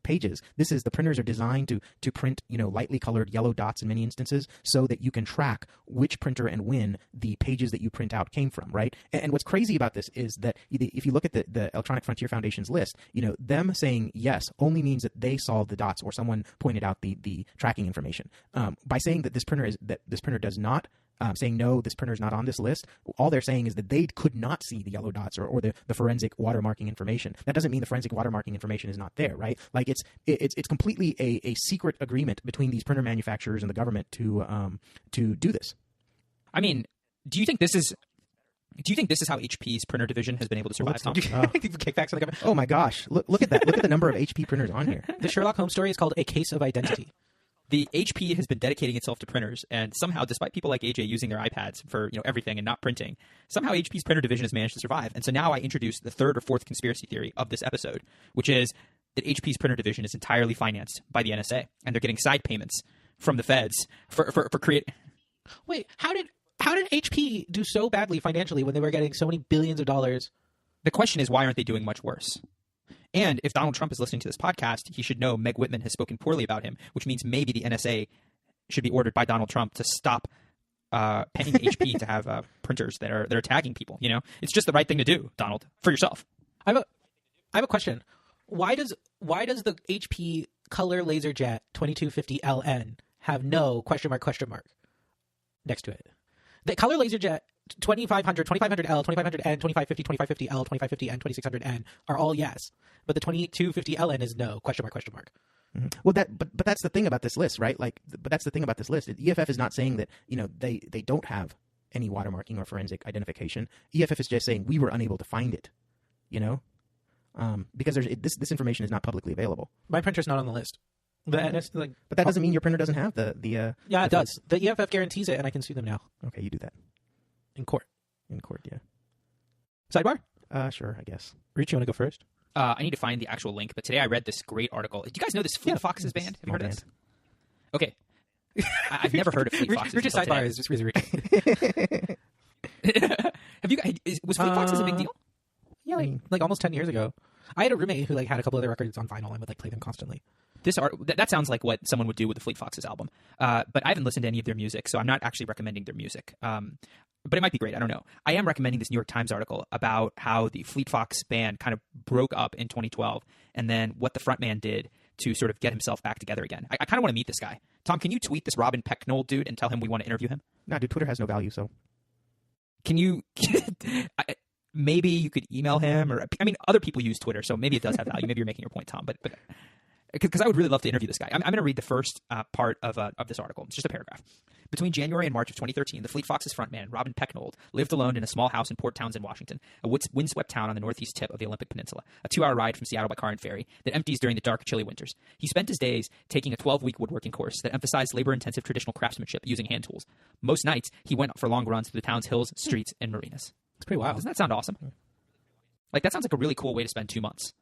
pages. This is the printers are designed to print, lightly colored yellow dots in many instances so that you can track which printer and when the pages that you print out came from, right? And what's crazy about this is that if you look at the Electronic Frontier Foundation's list, them saying yes only means that they solved the dots or someone pointed out the tracking information. By saying that this printer does not, saying no, this printer is not on this list, all they're saying is that they could not see the yellow dots or the forensic watermarking information. That doesn't mean the forensic watermarking information is not there, right? Like it's completely a secret agreement between these printer manufacturers and the government to do this. I mean, do you think this is how HP's printer division has been able to survive, Tom? Kickbacks on the government. Oh my gosh, look at that! Look at the number of HP printers on here. The Sherlock Holmes story is called A Case of Identity. The HP has been dedicating itself to printers, and somehow, despite people like AJ using their iPads for everything and not printing, somehow HP's printer division has managed to survive. And so now I introduce the third or fourth conspiracy theory of this episode, which is that HP's printer division is entirely financed by the NSA, and they're getting side payments from the feds for create. Wait, how did HP do so badly financially when they were getting so many billions of dollars? The question is, why aren't they doing much worse? And if Donald Trump is listening to this podcast, he should know Meg Whitman has spoken poorly about him, which means maybe the NSA should be ordered by Donald Trump to stop paying HP to have printers that are tagging people. It's just the right thing to do, Donald, for yourself. I have a question. Why does the HP Color LaserJet 2250LN have no question mark next to it? The Color LaserJet 2500, 2500L, 2500N, 2550, 2550L, 2550N, 2600N are all yes, but the 2250LN is no question mark. Mm-hmm. Well, but that's the thing about this list, right? But that's the thing about this list. EFF is not saying that they don't have any watermarking or forensic identification. EFF is just saying we were unable to find it, because this information is not publicly available. My printer's not on the list. But that doesn't mean your printer doesn't have the yeah, it does. The EFF guarantees it, and I can sue them now. Okay, you do that. In court, yeah. Sidebar? Sure, I guess. Rich, you want to go first? I need to find the actual link, but today I read this great article. Do you guys know this Fleet Foxes band? Have you heard of this? Okay. I've never heard of Fleet Foxes. Rich's sidebar is just really rich. Have you guys? Was Fleet Foxes a big deal? Yeah, like almost 10 years ago. I had a roommate who had a couple of their records on vinyl and would play them constantly. That sounds like what someone would do with the Fleet Foxes album. But I haven't listened to any of their music, so I'm not actually recommending their music. But it might be great. I don't know. I am recommending this New York Times article about how the Fleet Fox band kind of broke up in 2012 and then what the frontman did to sort of get himself back together again. I kind of want to meet this guy. Tom, can you tweet this Robin Pecknold dude and tell him we want to interview him? No, dude, Twitter has no value, so. Can you... maybe you could email him, or other people use Twitter, so maybe it does have value. Maybe you're making your point, Tom, but because I would really love to interview this guy. I'm going to read the first part of this article. It's just a paragraph. Between January and March of 2013, the Fleet Foxes frontman, Robin Pecknold, lived alone in a small house in Port Townsend, Washington, a windswept town on the northeast tip of the Olympic Peninsula, a 2-hour ride from Seattle by car and ferry that empties during the dark, chilly winters. He spent his days taking a 12-week woodworking course that emphasized labor-intensive traditional craftsmanship using hand tools. Most nights, he went for long runs through the town's hills, streets, and marinas. It's pretty wild. Doesn't that sound awesome? Like, that sounds like a really cool way to spend 2 months.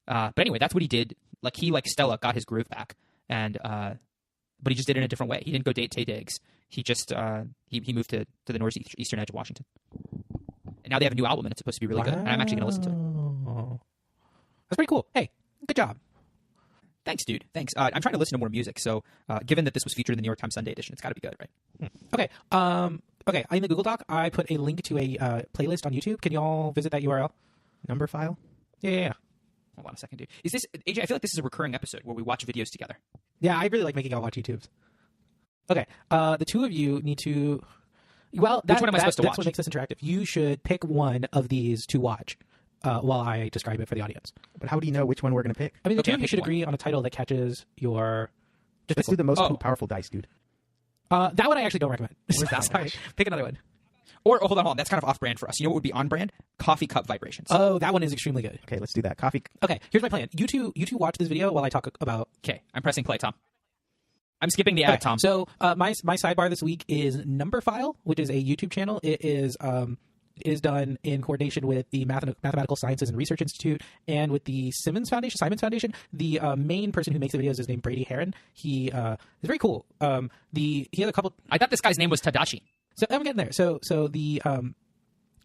But anyway, that's what he did. Like, he, like Stella, got his groove back. And but he just did it in a different way. He didn't go Tay Diggs. He just he moved to the northeastern edge of Washington. And now they have a new album, and it's supposed to be really good. And I'm actually going to listen to it. That's pretty cool. Hey, good job. Thanks, dude. Thanks. I'm trying to listen to more music. So given that this was featured in the New York Times Sunday edition, it's got to be good, right? Okay. Okay. In the Google Doc, I put a link to a playlist on YouTube. Can you all visit that URL? Number file? Yeah. Hold on a second, dude. Is this AJ? I feel like this is a recurring episode where we watch videos together. Yeah, I really like making y'all watch YouTubes. Okay. The two of you need to. Well, which one am I supposed to watch? That's what makes this interactive. You should pick one of these to watch while I describe it for the audience. But how do you know which one we're going to pick? I mean, the two of you should agree on a title that catches your. Let's do the most powerful dice, dude. That one I actually don't recommend. Where's that Sorry. one? Pick another one. Or hold on. That's kind of off-brand for us. You know what would be on-brand? Coffee cup vibrations. Oh, that one is extremely good. Okay, let's do that. Coffee. Okay, here's my plan. You two watch this video while I talk about. Okay, I'm pressing play, Tom. I'm skipping the edit, Tom. So my sidebar this week is Number File, which is a YouTube channel. It is done in coordination with the Mathematical Sciences and Research Institute and with the Simons Foundation. The main person who makes the videos is named Brady Heron. He is very cool. He has a couple. I thought this guy's name was Tadashi. So I'm getting there. So the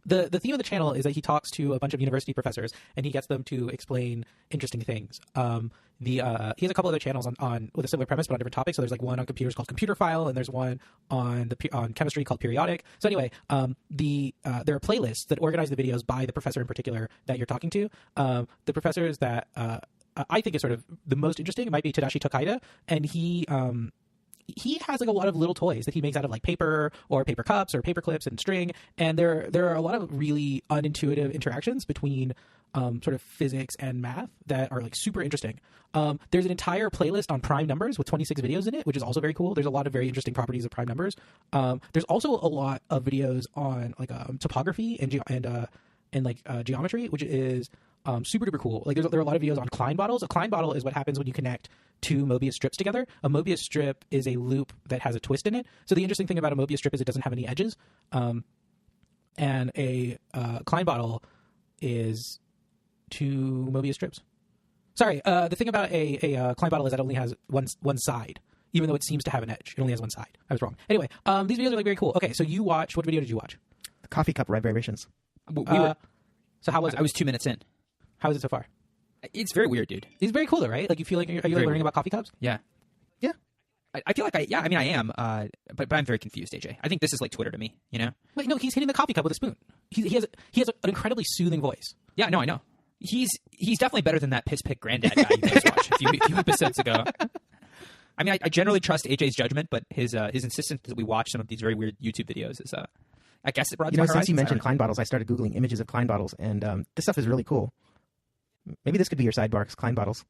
theme of the channel is that he talks to a bunch of university professors and he gets them to explain interesting things. He has a couple other channels on with a similar premise but on different topics. So there's like one on computers called Computer File, and there's one on chemistry called Periodic. So anyway, there are playlists that organize the videos by the professor in particular that you're talking to. The professors that I think is sort of the most interesting might be Tadashi Tokaido, and he has like a lot of little toys that he makes out of like paper or paper cups or paper clips and string. And there are a lot of really unintuitive interactions between sort of physics and math that are like super interesting. There's an entire playlist on prime numbers with 26 videos in it, which is also very cool. There's a lot of very interesting properties of prime numbers. There's also a lot of videos on like topography and geometry, which is super duper cool. Like there are a lot of videos on Klein bottles. A Klein bottle is what happens when you connect two Mobius strips together. A Mobius strip is a loop that has a twist in it. So the interesting thing about a Mobius strip is it doesn't have any edges. And a Klein bottle is two Mobius strips. Sorry, the thing about a Klein bottle is that it only has one side, even though it seems to have an edge. It only has one side. I was wrong. Anyway, these videos are like very cool. Okay, so you watch. What video did you watch? The coffee cup vibrations. So how was it? I was 2 minutes in. How is it so far? It's very weird, dude. It's very cool, though, right? Like you feel like are you like learning about coffee cups? Yeah. Yeah. I feel like I am. But I'm very confused, AJ. I think this is like Twitter to me. You know? Wait, no, he's hitting the coffee cup with a spoon. He has an incredibly soothing voice. Yeah, no, I know. He's definitely better than that piss pick granddad guy you guys watched a few episodes ago. I mean, I generally trust AJ's judgment, but his insistence that we watch some of these very weird YouTube videos is, I guess it brought to my since you mentioned Klein bottles, I started Googling images of Klein bottles, and this stuff is really cool. Maybe this could be your sidebar, Klein bottles.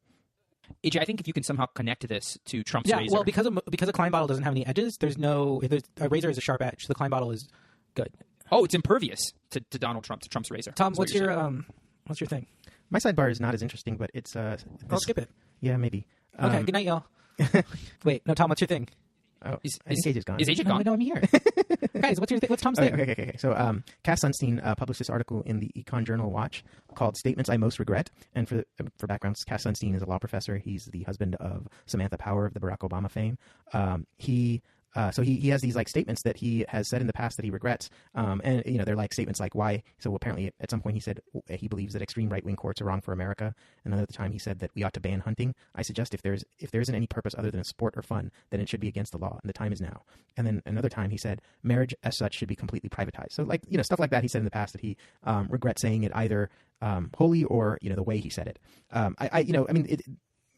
AJ, I think if you can somehow connect this to Trump's razor. Yeah, well, because a Klein bottle doesn't have any edges, a razor is a sharp edge. So the Klein bottle is good. Oh, it's impervious to Trump's razor. Tom, what's your thing? My sidebar is not as interesting, but it's I'll skip it. Yeah, maybe. Okay, good night, y'all. Wait, no, Tom, what's your thing? Oh, I think AJ's gone. Is AJ gone? No, I'm here. Guys, what's Tom's thing? Okay. So Cass Sunstein published this article in the Econ Journal Watch called "Statements I Most Regret." And for background, Cass Sunstein is a law professor. He's the husband of Samantha Power of the Barack Obama fame. He has these like statements that he has said in the past that he regrets, and they're like statements like why. So apparently at some point he said he believes that extreme right wing courts are wrong for America. Another time he said that we ought to ban hunting. I suggest if there isn't any purpose other than a sport or fun, then it should be against the law, and the time is now. And then another time he said marriage as such should be completely privatized. So like stuff like that he said in the past that he regrets saying it either wholly or the way he said it.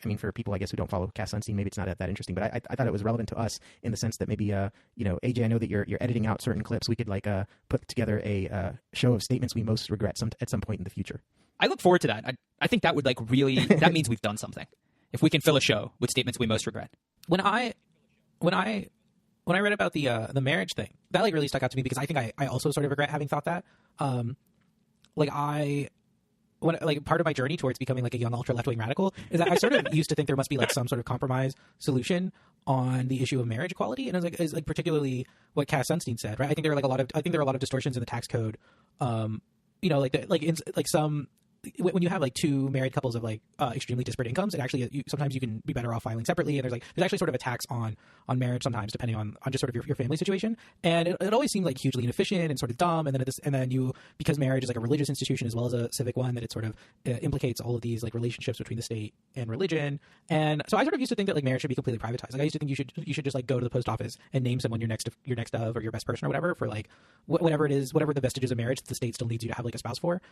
I mean, for people, I guess, who don't follow Cass Sunstein, maybe it's not that interesting, but I thought it was relevant to us in the sense that maybe, AJ, I know that you're editing out certain clips. We could put together a show of statements we most regret at some point in the future. I look forward to that. I think that would really, that means we've done something. If we can fill a show with statements we most regret. When I when I read about the marriage thing, that like really stuck out to me because I think I also sort of regret having thought that. Like part of my journey towards becoming like a young ultra left-wing radical is that I sort of used to think there must be like some sort of compromise solution on the issue of marriage equality, and it was like particularly what Cass Sunstein said, right? I think there are a lot of distortions in the tax code. When you have like two married couples of like extremely disparate incomes, it actually sometimes you can be better off filing separately, and there's actually sort of a tax on marriage sometimes depending on just sort of your family situation, and it always seemed like hugely inefficient and sort of dumb, and then you, because marriage is like a religious institution as well as a civic one, that it sort of implicates all of these like relationships between the state and religion, and so I sort of used to think that like marriage should be completely privatized. Like I used to think you should just like go to the post office and name someone your next of or your best person or whatever for like whatever it is, whatever the vestiges of marriage that the state still needs you to have like a spouse for.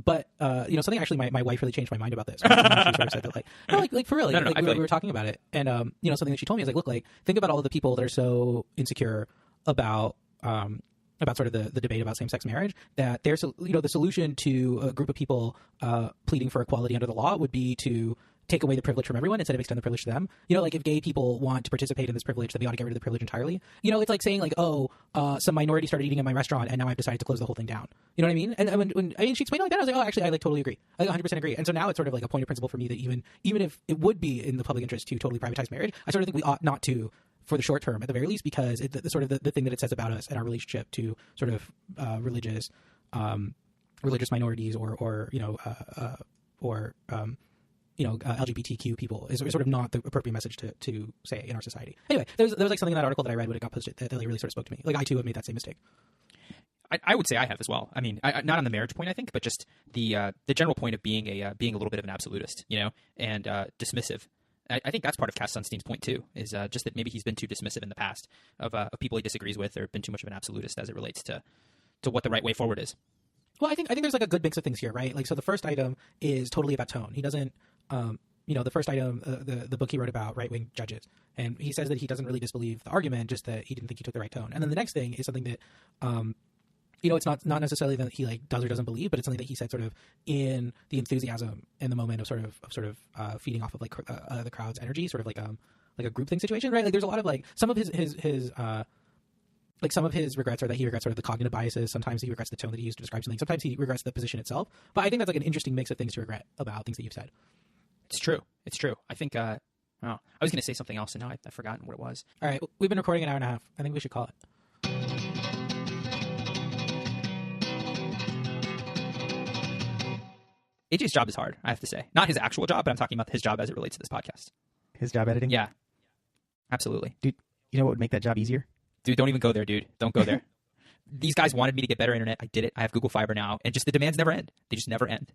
But something actually my wife really changed my mind about this. She sort of said that like for real, we were talking about it, and something that she told me is like, look, like think about all of the people that are so insecure about sort of the debate about same-sex marriage, that there's the solution to a group of people pleading for equality under the law would be to take away the privilege from everyone instead of extend the privilege to them. Like if gay people want to participate in this privilege, then we ought to get rid of the privilege entirely. It's like saying like, some minority started eating at my restaurant and now I've decided to close the whole thing down. You know what I mean? And when she explained it like that, I was like, oh, actually, I like totally agree. I like 100% agree. And so now it's sort of like a point of principle for me that even if it would be in the public interest to totally privatize marriage, I sort of think we ought not to, for the short term at the very least, because the sort of the thing that it says about us and our relationship to sort of religious minorities or LGBTQ people is sort of not the appropriate message to say in our society. Anyway, there was like something in that article that I read when it got posted that really sort of spoke to me. Like I too have made that same mistake. I would say I have as well. I mean, not on the marriage point, I think, but just the general point of being a little bit of an absolutist, and dismissive. I think that's part of Cass Sunstein's point too, is just that maybe he's been too dismissive in the past of people he disagrees with, or been too much of an absolutist as it relates to what the right way forward is. Well, I think there's like a good mix of things here, right? Like, so the first item is totally about tone. He doesn't, the first item, the book he wrote about right-wing judges, and he says that he doesn't really disbelieve the argument, just that he didn't think he took the right tone. And then the next thing is something that, it's not necessarily that he like does or doesn't believe, but it's something that he said sort of in the enthusiasm in the moment of sort of feeding off of like the crowd's energy, sort of like a group thing situation, right? Like there's a lot of like some of some of his regrets are that he regrets sort of the cognitive biases. Sometimes he regrets the tone that he used to describe something. Sometimes he regrets the position itself. But I think that's like an interesting mix of things to regret about things that you've said. It's true. I think, I was going to say something else and now I've forgotten what it was. All right. We've been recording an hour and a half. I think we should call it. AJ's job is hard, I have to say. Not his actual job, but I'm talking about his job as it relates to this podcast. His job editing? Yeah. Absolutely. Dude, you know what would make that job easier? Dude, don't even go there, dude. Don't go there. These guys wanted me to get better internet. I did it. I have Google Fiber now, and just the demands never end. They just never end.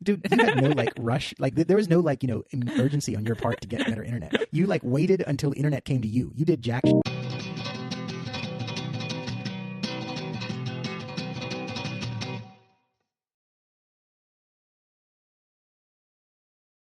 Dude, you had no rush. Like there was no urgency on your part to get better internet. You waited until internet came to you. You did jack shit.